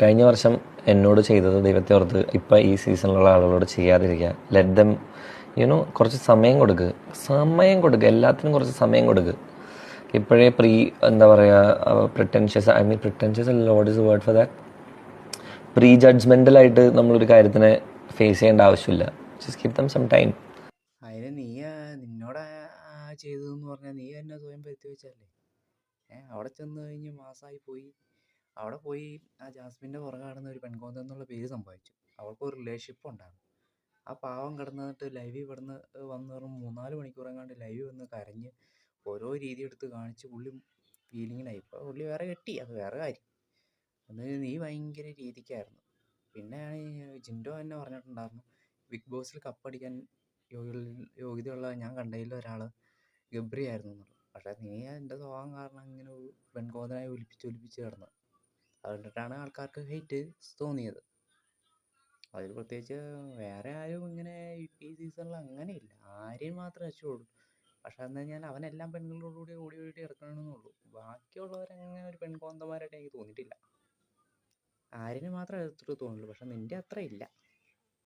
കഴിഞ്ഞ വർഷം എന്നോട് ചെയ്തത് ദൈവത്തെ ഓർത്ത് ഇപ്പം ഈ സീസണിലുള്ള ആളുകളോട് ചെയ്യാതിരിക്കുക. ലെറ്റ് ദം കുറച്ച് സമയം കൊടുക്കുക, എല്ലാത്തിനും കുറച്ച് സമയം കൊടുക്കുക. ഇപ്പോഴേ എന്താ പറയുക, പ്രിറ്റൻഷ്യസ് അല്ല, what is word for that, പ്രീ ജഡ്ജ്മെൻ്റലായിട്ട് നമ്മളൊരു കാര്യത്തിനെ ഫേസ് ചെയ്യേണ്ട ആവശ്യമില്ല. Just give them some time. അതിന് നീ നിന്നോട് ചെയ്തതെന്ന് പറഞ്ഞാൽ നീ തന്നെ സ്വയം വരുത്തി വെച്ചല്ലേ. അവിടെ ചെന്ന് കഴിഞ്ഞ് മാസമായി പോയി. അവിടെ പോയി ആ ജാസ്മിൻ്റെ പുറകെ നടന്ന ഒരു പെൺകോന്ത എന്നുള്ള പേര് സംഭവിച്ചു. അവൾക്കൊരു റിലേഷൻഷിപ്പ് ഉണ്ടാകും. ആ പാവം കിടന്നിട്ട് ലൈവിൽ വന്ന് പറഞ്ഞ് 3-4 മണിക്കൂറെങ്ങാണ്ട് ലൈവ് വന്ന് കരഞ്ഞ് ഓരോ രീതി എടുത്ത് കാണിച്ച് പുള്ളി ഫീലിങ്ങിനായി. ഇപ്പോൾ പുള്ളി വേറെ കെട്ടി, അത് വേറെ കാര്യം. അന്ന് നീ ഭയങ്കര രീതിക്കായിരുന്നു. പിന്നെയാണ് ജിൻഡോ തന്നെ പറഞ്ഞിട്ടുണ്ടായിരുന്നു, ബിഗ് ബോസിൽ കപ്പടിക്കാൻ യോഗ്യതയുള്ള ഞാൻ കണ്ടതിൽ ഒരാൾ ഗബ്രി ആയിരുന്നു എന്നുള്ളത്. പക്ഷേ നീ എൻ്റെ സ്വഭാവം കാരണം ഇങ്ങനെ പെൺകോതനായി ഒലിപ്പിച്ച് കിടന്നത്. അതുകൊണ്ടിട്ടാണ് ആൾക്കാർക്ക് ഹെയ്റ്റ് തോന്നിയത്. അതിൽ പ്രത്യേകിച്ച് വേറെ ആരും ഇങ്ങനെ ഈ സീസണിൽ അങ്ങനെയില്ല. ആര്യൻ മാത്രമേ രക്ഷയുള്ളൂ. പക്ഷെ എന്ന് കഴിഞ്ഞാൽ അവനെല്ലാം പെൺകളോടുകൂടി ഓടി ഓടി ഇറക്കണമെന്നുള്ളൂ. ബാക്കിയുള്ളവരങ്ങനെ ഒരു പെൺകോന്തമാരായിട്ട് എനിക്ക് തോന്നിയിട്ടില്ല. ആര്യന് മാത്രമേ എത്ര തോന്നുള്ളൂ. പക്ഷെ നിൻ്റെ അത്ര ഇല്ല.